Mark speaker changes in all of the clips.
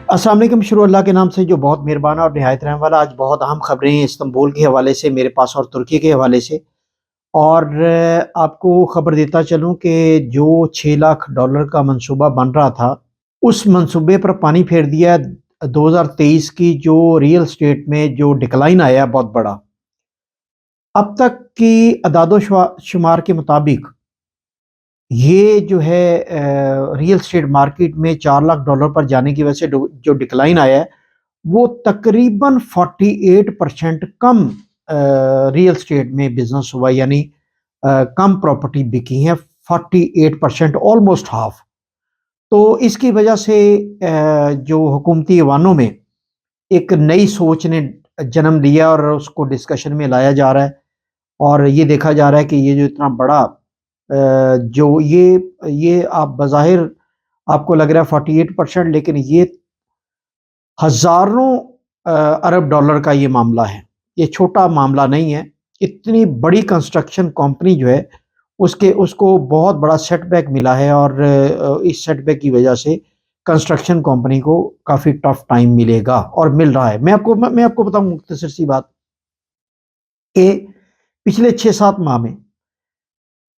Speaker 1: السلام علیکم، شروع اللہ کے نام سے جو بہت مہربان اور نہایت رحم والا۔ آج بہت اہم خبریں ہیں استنبول کے حوالے سے میرے پاس اور ترکی کے حوالے سے، اور آپ کو خبر دیتا چلوں کہ جو $6 لاکھ کا منصوبہ بن رہا تھا اس منصوبے پر پانی پھیر دیا ہے۔ 2023 کی جو ریئل اسٹیٹ میں جو ڈکلائن آیا ہے بہت بڑا، اب تک کی اعداد و شمار کے مطابق یہ جو ہے ریئل اسٹیٹ مارکیٹ میں $4 لاکھ پر جانے کی وجہ سے جو ڈکلائن آیا ہے وہ تقریباً 48% کم ریئل اسٹیٹ میں بزنس ہوا، یعنی کم پراپرٹی بکی ہیں 48%، آلموسٹ ہاف۔ تو اس کی وجہ سے جو حکومتی ایوانوں میں ایک نئی سوچ نے جنم لیا اور اس کو ڈسکشن میں لایا جا رہا ہے، اور یہ دیکھا جا رہا ہے کہ یہ جو اتنا بڑا جو یہ آپ بظاہر آپ کو لگ رہا ہے 48%، لیکن یہ ہزاروں ارب ڈالر کا یہ معاملہ ہے، یہ چھوٹا معاملہ نہیں ہے۔ اتنی بڑی کنسٹرکشن کمپنی جو ہے اس کو بہت بڑا سیٹ بیک ملا ہے، اور اس سیٹ بیک کی وجہ سے کنسٹرکشن کمپنی کو کافی ٹف ٹائم ملے گا اور مل رہا ہے۔ میں آپ کو بتاؤں مختصر سی بات کہ پچھلے 6-7 ماہ میں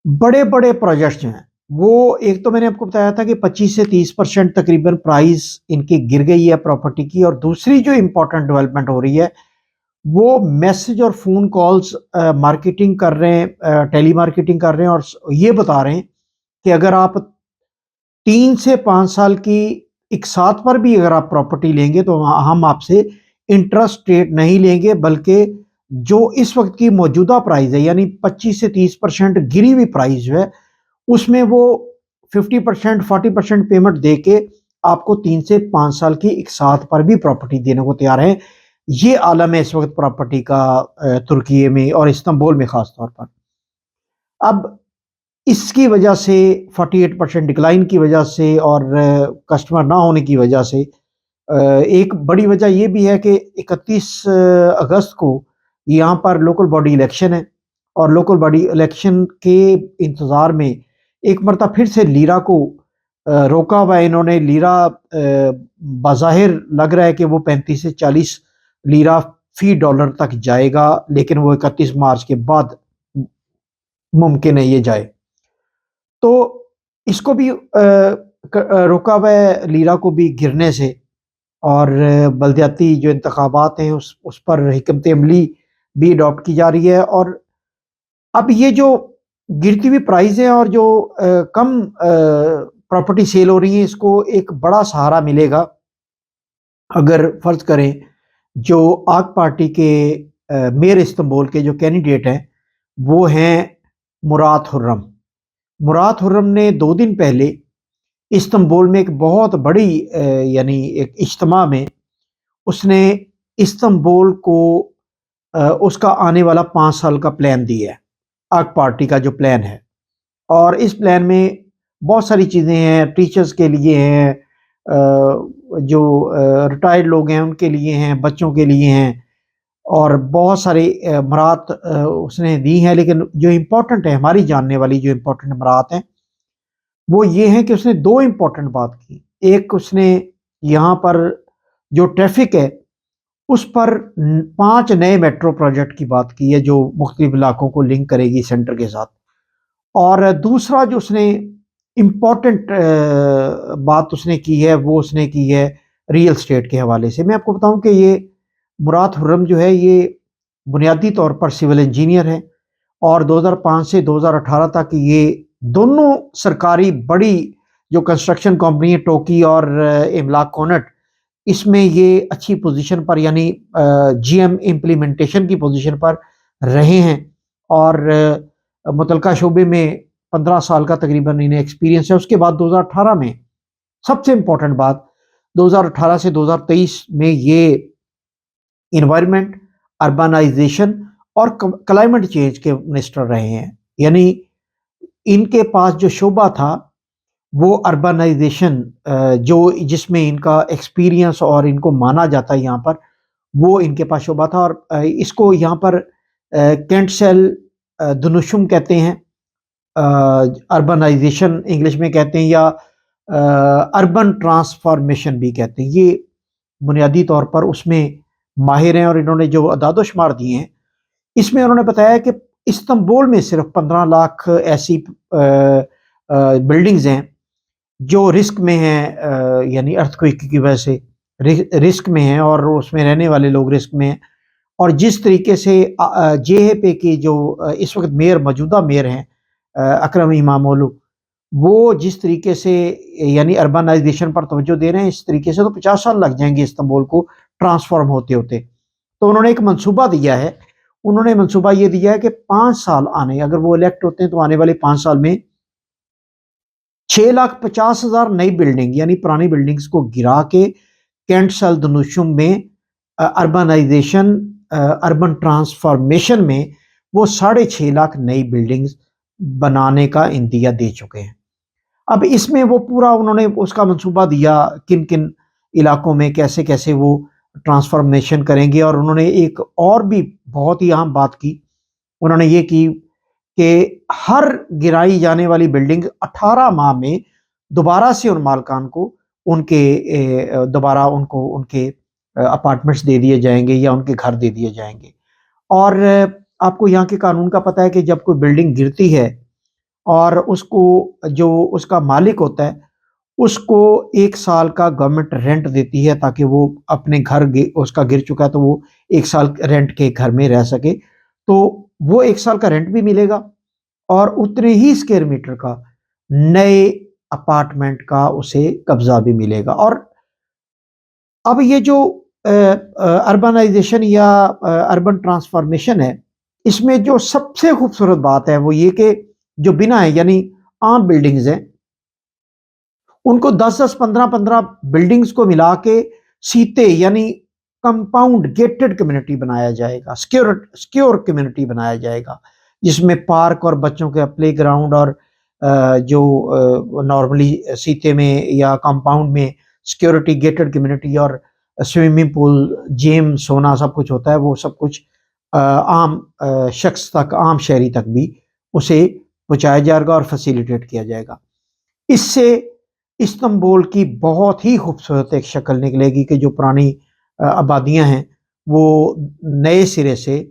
Speaker 1: بڑے بڑے پروجیکٹس جو ہیں وہ، ایک تو میں نے آپ کو بتایا تھا کہ 25 سے 30% تقریباً پرائز ان کی گر گئی ہے پراپرٹی کی، اور دوسری جو امپورٹنٹ ڈیولپمنٹ ہو رہی ہے وہ میسج اور فون کالز مارکیٹنگ کر رہے ہیں، ٹیلی مارکیٹنگ کر رہے ہیں، اور یہ بتا رہے ہیں کہ اگر آپ 3 سے 5 سال کی اقساط پر بھی اگر آپ پراپرٹی لیں گے تو ہم آپ سے انٹرسٹ ریٹ نہیں لیں گے، بلکہ جو اس وقت کی موجودہ پرائز ہے یعنی 25 سے 30% گری ہوئی پرائز جو ہے اس میں وہ 50% 40% پیمنٹ دے کے آپ کو 3 سے 5 سال کی اقساط پر بھی پراپرٹی دینے کو تیار ہیں۔ یہ عالم ہے اس وقت پراپرٹی کا ترکی میں اور استنبول میں خاص طور پر۔ اب اس کی وجہ سے 48% ڈکلائن کی وجہ سے اور کسٹمر نہ ہونے کی وجہ سے ایک بڑی وجہ یہ بھی ہے کہ 31 اگست کو یہاں پر لوکل باڈی الیکشن ہے، اور لوکل باڈی الیکشن کے انتظار میں ایک مرتبہ پھر سے لیرا کو روکا ہوا ہے انہوں نے۔ لیرا بظاہر لگ رہا ہے کہ وہ 35 سے 40 لیرا فی ڈالر تک جائے گا، لیکن وہ 31 مارچ کے بعد ممکن ہے یہ جائے۔ تو اس کو بھی روکا ہوا ہے لیرا کو بھی گرنے سے، اور بلدیاتی جو انتخابات ہیں اس پر حکمت عملی بھی اڈاپٹ کی جا رہی ہے۔ اور اب یہ جو گرتی ہوئی پرائز ہیں اور جو کم پراپرٹی سیل ہو رہی ہیں، اس کو ایک بڑا سہارا ملے گا اگر فرض کریں جو آگ پارٹی کے میئر استنبول کے جو کینڈیڈیٹ ہیں وہ ہیں مراد خرم۔ مراد خرم نے 2 دن پہلے استنبول میں ایک بہت بڑی یعنی ایک اجتماع میں اس نے استنبول کو اس کا آنے والا 5 سال کا پلان دیا ہے، آگ پارٹی کا جو پلان ہے، اور اس پلان میں بہت ساری چیزیں ہیں، ٹیچرز کے لیے ہیں، جو ریٹائرڈ لوگ ہیں ان کے لیے ہیں، بچوں کے لیے ہیں، اور بہت سارے امرات اس نے دی ہیں۔ لیکن جو امپورٹنٹ ہے، ہماری جاننے والی جو امپورٹنٹ امرات ہیں وہ یہ ہیں کہ اس نے 2 امپورٹنٹ بات کی۔ ایک، اس نے یہاں پر جو ٹریفک ہے اس پر 5 نئے میٹرو پروجیکٹ کی بات کی ہے جو مختلف علاقوں کو لنک کرے گی سینٹر کے ساتھ، اور دوسرا جو اس نے امپورٹنٹ بات اس نے کی ہے وہ اس نے کی ہے ریئل اسٹیٹ کے حوالے سے۔ میں آپ کو بتاؤں کہ یہ مراد خرم جو ہے یہ بنیادی طور پر سول انجینئر ہے، اور 2005 سے 2018 تک یہ دونوں سرکاری بڑی جو کنسٹرکشن کمپنی ہے ٹوکی اور املاک کونٹ، اس میں یہ اچھی پوزیشن پر یعنی جی ایم امپلیمنٹیشن کی پوزیشن پر رہے ہیں، اور متعلقہ شعبے میں 15 سال کا تقریباً انہیں ایکسپیرینس ہے۔ اس کے بعد 2018 میں سب سے امپورٹنٹ بات، 2018 سے 2023 میں یہ انوائرمنٹ، اربنائزیشن اور کلائمیٹ چینج کے منسٹر رہے ہیں، یعنی ان کے پاس جو شعبہ تھا وہ اربنائزیشن جس میں ان کا ایکسپیرینس اور ان کو مانا جاتا ہے یہاں پر، وہ ان کے پاس شعبہ تھا، اور اس کو یہاں پر کینٹ سیل دنشم کہتے ہیں، اربنائزیشن انگلش میں کہتے ہیں، یا اربن ٹرانسفارمیشن بھی کہتے ہیں۔ یہ بنیادی طور پر اس میں ماہر ہیں، اور انہوں نے جو اعداد و شمار دیے ہیں اس میں انہوں نے بتایا کہ استنبول میں صرف 15 لاکھ ایسی بلڈنگز ہیں جو رسک میں ہیں، یعنی ارتھکویک کی وجہ سے رسک میں ہیں، اور اس میں رہنے والے لوگ رسک میں ہیں۔ اور جس طریقے سے جے اے پی کے جو اس وقت موجودہ میئر ہیں اکرم امامولو، وہ جس طریقے سے یعنی اربنائزیشن پر توجہ دے رہے ہیں، اس طریقے سے تو 50 سال لگ جائیں گے استنبول کو ٹرانسفارم ہوتے ہوتے۔ تو انہوں نے ایک منصوبہ دیا ہے، انہوں نے منصوبہ یہ دیا ہے کہ 5 سال اگر وہ الیکٹ ہوتے ہیں تو آنے والے 5 سال میں 6,50,000 نئی بلڈنگ یعنی پرانی بلڈنگز کو گرا کے کینٹ سل دنوشم میں اربنائزیشن اربن ٹرانسفارمیشن میں وہ 6.5 لاکھ نئی بلڈنگز بنانے کا عندیہ دے چکے ہیں۔ اب اس میں وہ پورا انہوں نے اس کا منصوبہ دیا کن کن علاقوں میں کیسے کیسے وہ ٹرانسفارمیشن کریں گے، اور انہوں نے ایک اور بھی بہت ہی اہم بات کی، انہوں نے یہ کی کہ ہر گرائی جانے والی بلڈنگ 18 ماہ میں دوبارہ سے ان مالکان کو ان کے دوبارہ ان کے اپارٹمنٹس دے دیے جائیں گے یا ان کے گھر دے دیے جائیں گے۔ اور آپ کو یہاں کے قانون کا پتہ ہے کہ جب کوئی بلڈنگ گرتی ہے اور اس کو جو اس کا مالک ہوتا ہے اس کو 1 سال کا گورنمنٹ رینٹ دیتی ہے تاکہ وہ اپنے گھر اس کا گر چکا ہے تو وہ 1 سال رینٹ کے گھر میں رہ سکے، تو وہ 1 سال کا رینٹ بھی ملے گا اور اتنے ہی اسکوائر میٹر کا نئے اپارٹمنٹ کا اسے قبضہ بھی ملے گا۔ اور اب یہ جو اربنائزیشن یا اربن ٹرانسفارمیشن ہے، اس میں جو سب سے خوبصورت بات ہے وہ یہ کہ جو بنا ہے یعنی عام بلڈنگز ہیں ان کو 10-10 15-15 بلڈنگز کو ملا کے سیتے یعنی کمپاؤنڈ گیٹڈ کمیونٹی بنایا جائے گا، سکیور کمیونٹی بنایا جائے گا، جس میں پارک اور بچوں کے پلے گراؤنڈ اور جو نارملی سیتے میں یا کمپاؤنڈ میں سکیورٹی گیٹڈ کمیونٹی اور سوئمنگ پول جیم سونا سب کچھ ہوتا ہے، وہ سب کچھ عام شخص تک، عام شہری تک بھی اسے پہنچایا جائے گا اور فیسیلیٹیٹ کیا جائے گا۔ اس سے استنبول کی بہت ہی خوبصورت ایک شکل نکلے گی کہ جو پرانی آبادیاں ہیں وہ نئے سرے سے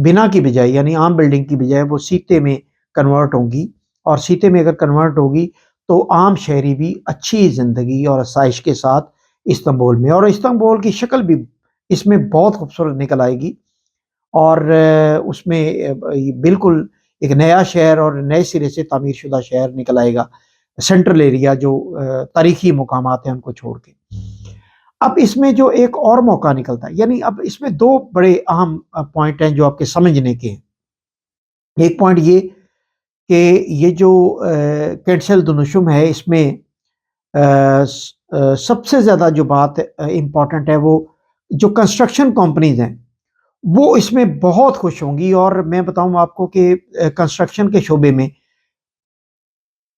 Speaker 1: بنا کی بجائے یعنی عام بلڈنگ کی بجائے وہ سیتے میں کنورٹ ہوں گی، اور سیتے میں اگر کنورٹ ہوگی تو عام شہری بھی اچھی زندگی اور آسائش کے ساتھ استنبول میں، اور استنبول کی شکل بھی اس میں بہت خوبصورت نکل آئے گی، اور اس میں بالکل ایک نیا شہر اور نئے سرے سے تعمیر شدہ شہر نکل آئے گا، سینٹرل ایریا جو تاریخی مقامات ہیں ان کو چھوڑ کے۔ اب اس میں جو ایک اور موقع نکلتا ہے، یعنی اب اس میں 2 بڑے اہم پوائنٹ ہیں جو آپ کے سمجھنے کے ہیں۔ ایک پوائنٹ یہ کہ یہ جو کینٹسل دنشم ہے اس میں سب سے زیادہ جو بات امپورٹنٹ ہے وہ جو کنسٹرکشن کمپنیز ہیں وہ اس میں بہت خوش ہوں گی، اور میں بتاؤں آپ کو کہ کنسٹرکشن کے شعبے میں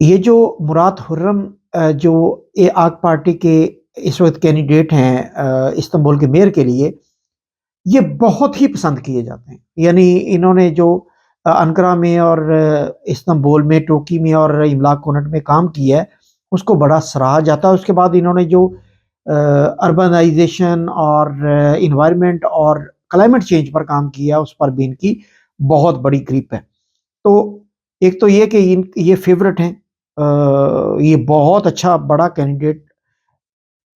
Speaker 1: یہ جو مراد خرم جو آگ پارٹی کے اس وقت کینڈیڈیٹ ہیں استنبول کے میئر کے لیے، یہ بہت ہی پسند کیے جاتے ہیں۔ یعنی انہوں نے جو انقرہ میں اور استنبول میں، ٹوکی میں اور املاک کونٹ میں کام کیا ہے اس کو بڑا سراہا جاتا ہے۔ اس کے بعد انہوں نے جو اربنائزیشن اور انوائرمنٹ اور کلائمیٹ چینج پر کام کیا اس پر بھی ان کی بہت بڑی گریپ ہے۔ تو ایک تو یہ کہ یہ فیورٹ ہیں، یہ بہت اچھا بڑا کینڈیڈیٹ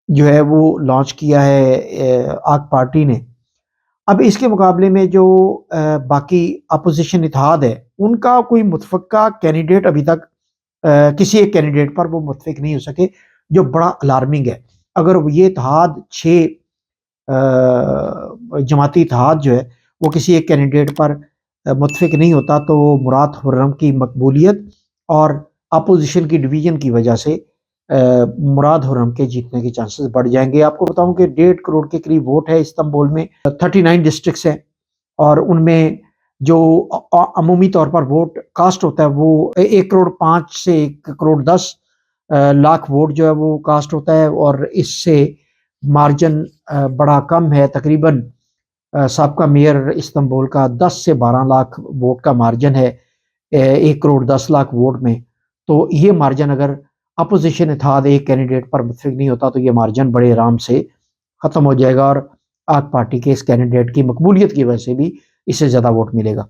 Speaker 1: جو ہے وہ لانچ کیا ہے آگ پارٹی نے۔ اب اس کے مقابلے میں جو باقی اپوزیشن اتحاد ہے ان کا کوئی متفقہ کینڈیڈیٹ ابھی تک کسی ایک کینڈیڈیٹ پر وہ متفق نہیں ہو سکے، جو بڑا الارمنگ ہے۔ اگر یہ اتحاد 6 جماعتی اتحاد جو ہے وہ کسی ایک کینڈیڈیٹ پر متفق نہیں ہوتا تو مراد خرم کی مقبولیت اور اپوزیشن کی ڈویژن کی وجہ سے مراد خرم کے جیتنے کے چانسز بڑھ جائیں گے۔ آپ کو بتاؤں کہ 1.5 کروڑ کے قریب ووٹ ہے استنبول میں، 39 ڈسٹرکٹس ہیں، اور ان میں جو عمومی طور پر ووٹ کاسٹ ہوتا ہے وہ 1.5 سے 1.10 لاکھ ووٹ جو ہے وہ کاسٹ ہوتا ہے، اور اس سے مارجن بڑا کم ہے، تقریباً سابقہ میئر استنبول کا 10 سے 12 لاکھ ووٹ کا مارجن ہے 1.10 کروڑ ووٹ میں۔ تو یہ مارجن اگر اپوزیشن اتحاد ایک کینڈیڈیٹ پر متفق نہیں ہوتا تو یہ مارجن بڑے آرام سے ختم ہو جائے گا اور آگ پارٹی کے اس کینڈیڈیٹ کی مقبولیت کی وجہ سے بھی اس سے زیادہ ووٹ ملے گا۔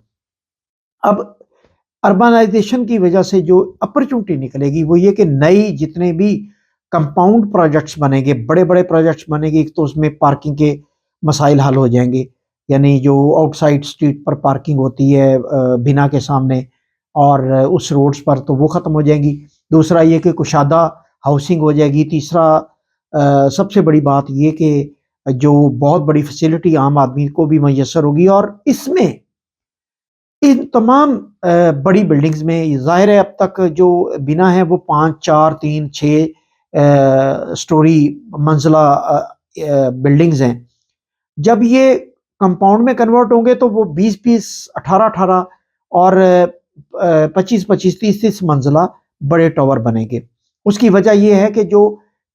Speaker 1: اب اربنائزیشن کی وجہ سے جو اپرچونٹی نکلے گی وہ یہ کہ نئی جتنے بھی کمپاؤنڈ پروجیکٹس بنیں گے، بڑے بڑے پروجیکٹس بنیں گے، ایک تو اس میں پارکنگ کے مسائل حل ہو جائیں گے، یعنی جو آؤٹ سائڈ اسٹریٹ پر پارکنگ ہوتی ہے بنا کے سامنے اور اس روڈز پر، تو وہ ختم ہو جائیں گی۔ دوسرا یہ کہ کشادہ ہاؤسنگ ہو جائے گی۔ تیسرا سب سے بڑی بات یہ کہ جو بہت بڑی فیسلٹی عام آدمی کو بھی میسر ہوگی، اور اس میں ان تمام بڑی بلڈنگز میں ظاہر ہے اب تک جو بنا ہے وہ 5 4 3 6 سٹوری منزلہ بلڈنگز ہیں۔ جب یہ کمپاؤنڈ میں کنورٹ ہوں گے تو وہ 20 18 اور 25 30 منزلہ بڑے ٹاور بنیں گے۔ اس کی وجہ یہ ہے کہ جو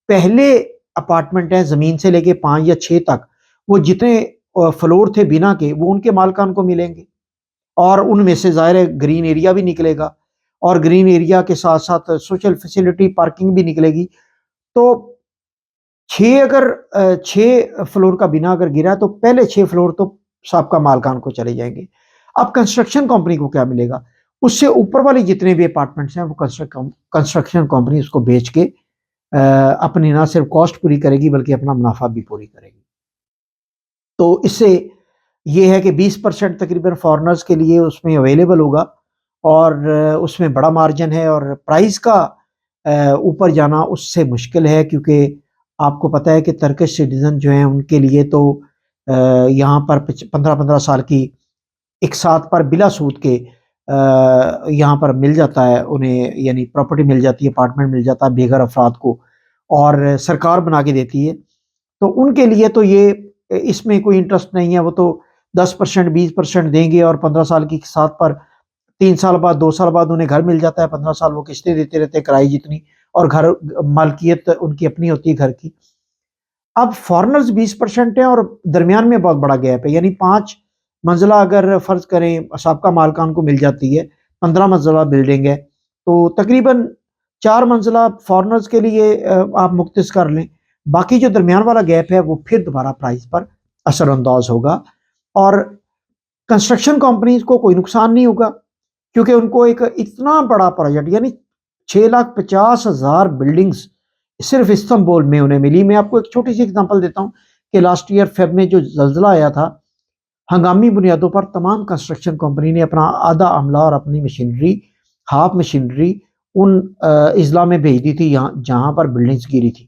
Speaker 1: پہلے اپارٹمنٹ ہیں زمین سے لے کے 5 یا 6 تک، وہ جتنے فلور تھے بنا کے وہ ان کے مالکان کو ملیں گے، اور ان میں سے ظاہر ہے گرین ایریا بھی نکلے گا، اور گرین ایریا کے ساتھ ساتھ سوشل فیسلٹی پارکنگ بھی نکلے گی۔ تو 6 فلور کا بنا اگر گرا تو پہلے 6 فلور تو سابقہ مالکان کو چلے جائیں گے۔ اب کنسٹرکشن کمپنی کو کیا ملے گا؟ اس سے اوپر والی جتنے بھی اپارٹمنٹس ہیں وہ کنسٹرکشن کمپنی اس کو بیچ کے اپنی نہ صرف کاسٹ پوری کرے گی بلکہ اپنا منافع بھی پوری کرے گی۔ تو اس سے یہ ہے کہ 20% تقریباً فارنرز کے لیے اس میں اویلیبل ہوگا، اور اس میں بڑا مارجن ہے، اور پرائز کا اوپر جانا اس سے مشکل ہے، کیونکہ آپ کو پتہ ہے کہ ترکش سٹیزن جو ہیں ان کے لیے تو یہاں پر 15 سال کی ایک ساتھ پر بلا سود کے یہاں پر مل جاتا ہے انہیں، یعنی پراپرٹی مل جاتی ہے، اپارٹمنٹ مل جاتا ہے بے گھر افراد کو، اور سرکار بنا کے دیتی ہے۔ تو ان کے لیے تو یہ اس میں کوئی انٹرسٹ نہیں ہے، وہ تو 10% 20% دیں گے، اور 15 سال کی ساتھ پر 3 سال بعد 2 سال بعد انہیں گھر مل جاتا ہے، 15 سال وہ قسطیں دیتے رہتے ہیں کرائے جتنی، اور گھر مالکیت ان کی اپنی ہوتی ہے گھر کی۔ اب فارنرز 20% ہیں، اور درمیان میں بہت بڑا گیپ ہے، یعنی 5 منزلہ اگر فرض کریں سابقہ مالکان کو مل جاتی ہے، 15 منزلہ بلڈنگ ہے، تو تقریباً 4 منزلہ فارنرز کے لیے آپ مختص کر لیں، باقی جو درمیان والا گیپ ہے وہ پھر دوبارہ پرائز پر اثر انداز ہوگا، اور کنسٹرکشن کمپنیز کو کوئی نقصان نہیں ہوگا، کیونکہ ان کو ایک اتنا بڑا پروجیکٹ، یعنی 6,50,000 بلڈنگز صرف استنبول میں انہیں ملی۔ میں آپ کو ایک چھوٹی سی اگزامپل دیتا ہوں کہ لاسٹ ایئر فیب میں جو زلزلہ آیا تھا، ہنگامی بنیادوں پر تمام کنسٹرکشن کمپنی نے اپنا آدھا عملہ اور اپنی مشینری، ہاف مشینری ان اضلاع میں بھیج دی تھی جہاں پر بلڈنگز گری تھی۔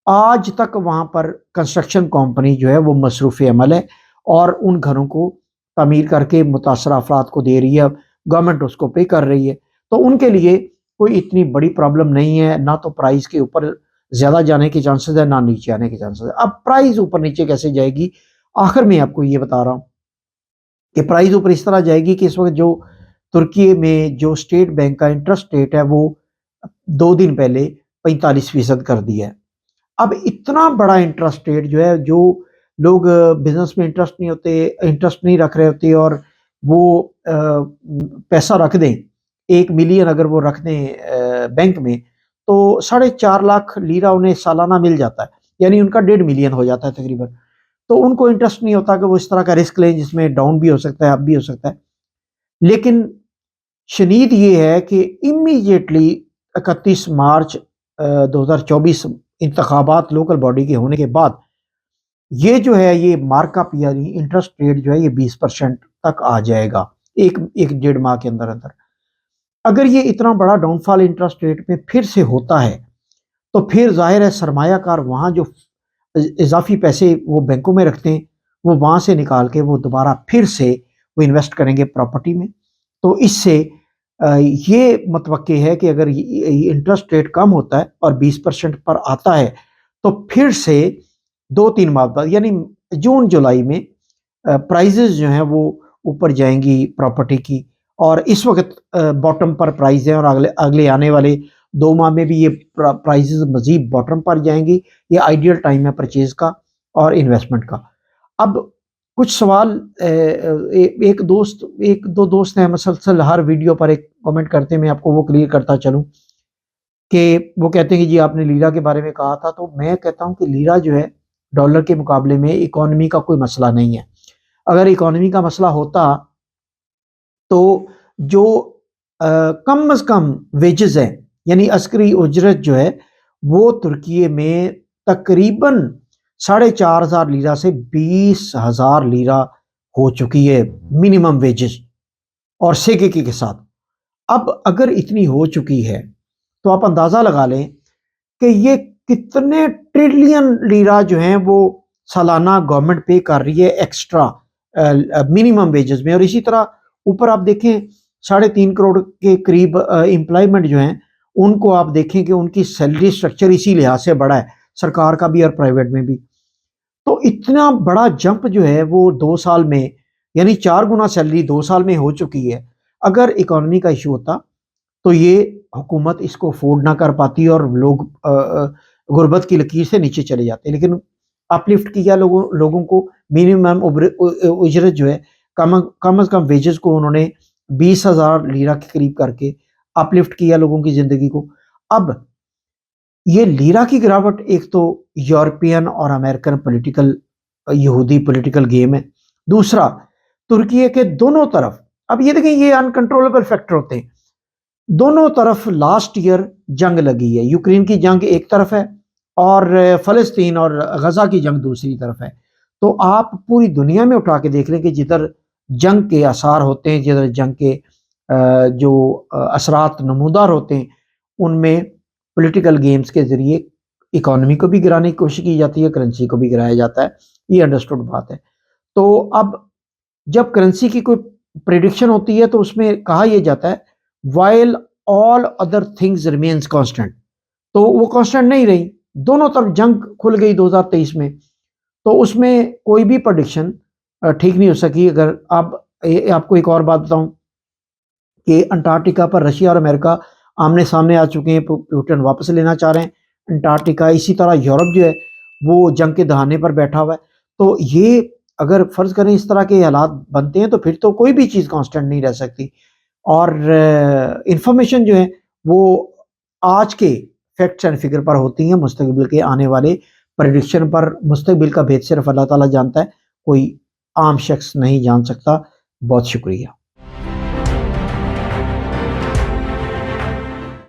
Speaker 1: آج تک وہاں پر کنسٹرکشن کمپنی جو ہے وہ مصروف عمل ہے، اور ان گھروں کو تعمیر کر کے متاثرہ افراد کو دے رہی ہے، گورنمنٹ اس کو پے کر رہی ہے۔ تو ان کے لیے کوئی اتنی بڑی پرابلم نہیں ہے، نہ تو پرائز کے اوپر زیادہ جانے کے چانسز ہے، نہ نیچے آنے کے چانسز ہے۔ اب پرائز اوپر نیچے کیسے جائے گی؟ آخر میں آپ کو یہ بتا رہا ہوں کہ پرائز اوپر اس طرح جائے گی کہ اس وقت جو ترکی میں جو اسٹیٹ بینک کا انٹرسٹ ریٹ ہے وہ 2 دن پہلے 45% کر دیا ہے۔ اب اتنا بڑا انٹرسٹ ریٹ جو ہے، جو لوگ بزنس میں انٹرسٹ نہیں رکھ رہے ہوتے، اور وہ پیسہ رکھ دیں، 1 ملین اگر وہ رکھ دیں بینک میں، تو 4.5 لاکھ لیرہ انہیں سالانہ مل جاتا ہے، یعنی ان کا 1.5 ملین ہو جاتا ہے تقریباً۔ تو ان کو انٹرسٹ نہیں ہوتا کہ وہ اس طرح کا رسک لیں جس میں ڈاؤن بھی ہو سکتا ہے، اپ بھی ہو سکتا ہے۔ لیکن شنید یہ ہے کہ امیجیٹلی 31 مارچ 2024 انتخابات لوکل باڈی کے ہونے کے بعد یہ جو ہے یہ مارک اپ یعنی انٹرسٹ ریٹ جو ہے یہ 20% تک آ جائے گا ایک 1.5 ماہ کے اندر اندر۔ اگر یہ اتنا بڑا ڈاؤن فال انٹرسٹ ریٹ میں پھر سے ہوتا ہے تو پھر ظاہر ہے سرمایہ کار وہاں جو اضافی پیسے وہ بینکوں میں رکھتے ہیں وہ وہاں سے نکال کے وہ دوبارہ پھر سے وہ انویسٹ کریں گے پراپرٹی میں۔ تو اس سے یہ متوقع ہے کہ اگر انٹرسٹ ریٹ کم ہوتا ہے اور 20% پر آتا ہے تو پھر سے 2-3 ماہ بعد یعنی جون جولائی میں پرائزز جو ہیں وہ اوپر جائیں گی پراپرٹی کی، اور اس وقت باٹم پر پرائز ہیں، اور اگلے آنے والے 2 ماہ میں بھی یہ پرائزز مزید باٹم پر جائیں گی۔ یہ آئیڈیل ٹائم ہے پرچیز کا اور انویسٹمنٹ کا۔ اب کچھ سوال ایک دو دوست ہیں مسلسل ہر ویڈیو پر ایک کمنٹ کرتے ہیں، میں آپ کو وہ کلیئر کرتا چلوں کہ وہ کہتے ہیں کہ جی آپ نے لیرا کے بارے میں کہا تھا، تو میں کہتا ہوں کہ لیرا جو ہے ڈالر کے مقابلے میں اکانومی کا کوئی مسئلہ نہیں ہے. اگر اکانومی کا مسئلہ ہوتا تو جو کم از کم ویجز ہیں، یعنی عسکری اجرت جو ہے وہ ترکیے میں تقریباً 4,500 لیرہ سے 20,000 لیرہ ہو چکی ہے منیمم ویجز اور سیکیکی کے ساتھ. اب اگر اتنی ہو چکی ہے تو آپ اندازہ لگا لیں کہ یہ کتنے ٹریلین لیرہ جو ہیں وہ سالانہ گورنمنٹ پے کر رہی ہے ایکسٹرا منیمم ویجز میں. اور اسی طرح اوپر آپ دیکھیں 3.5 کروڑ کے قریب امپلائمنٹ جو ہیں ان کو آپ دیکھیں کہ ان کی سیلری سٹرکچر اسی لحاظ سے بڑا ہے، سرکار کا بھی اور پرائیویٹ میں بھی. تو اتنا بڑا جمپ جو ہے وہ 2 سال میں، یعنی 4 گنا سیلری 2 سال میں ہو چکی ہے. اگر اکانومی کا ایشو ہوتا تو یہ حکومت اس کو افورڈ نہ کر پاتی اور لوگ غربت کی لکیر سے نیچے چلے جاتے. لیکن اپ لفٹ کیا لوگوں کو، منیمم اجرت جو ہے کم از کم ویجز کو انہوں نے 20,000 لیرہ کے قریب کر کے اپ لفٹ کیا لوگوں کی زندگی کو. اب یہ لیرہ کی گراوٹ ایک تو یورپین اور امریکن پولیٹیکل یہودی پولیٹیکل گیم ہے، دوسرا ترکیے کے دونوں طرف، اب یہ دیکھیں یہ انکنٹرولبل فیکٹر ہوتے ہیں، دونوں طرف لاسٹ ایئر جنگ لگی ہے. یوکرین کی جنگ ایک طرف ہے اور فلسطین اور غزہ کی جنگ دوسری طرف ہے. تو آپ پوری دنیا میں اٹھا کے دیکھ لیں کہ جدھر جنگ کے آثار ہوتے ہیں، جدھر جنگ کے جو اثرات نمودار ہوتے ہیں، ان میں پولیٹیکل گیمز کے ذریعے اکانومی کو بھی گرانے کی کوشش کی جاتی ہے، کرنسی کو بھی گرایا جاتا ہے. یہ انڈرسٹوڈ بات ہے. تو اب جب کرنسی کی کوئی پریڈکشن ہوتی ہے تو اس میں کہا یہ جاتا ہے while all other things remains constant، تو وہ کانسٹنٹ نہیں رہی، دونوں طرف جنگ کھل گئی 2023 میں. تو اس میں کوئی بھی پریڈکشن ٹھیک نہیں ہو سکی. اگر آپ کو ایک اور بات بتاؤں کہ انٹارکٹیکا پر رشیا اور امریکہ آمنے سامنے آ چکے ہیں، پیوٹن واپس لینا چاہ رہے ہیں انٹارکٹیکا. اسی طرح یورپ جو ہے وہ جنگ کے دہانے پر بیٹھا ہوا ہے. تو یہ اگر فرض کریں اس طرح کے حالات بنتے ہیں تو پھر تو کوئی بھی چیز کانسٹنٹ نہیں رہ سکتی. اور انفارمیشن جو ہے وہ آج کے فیکٹس اینڈ فگر پر ہوتی ہیں، مستقبل کے آنے والے پریڈکشن پر مستقبل کا بھید صرف اللہ تعالیٰ جانتا ہے، کوئی عام شخص نہیں جان سکتا. بہت شکریہ.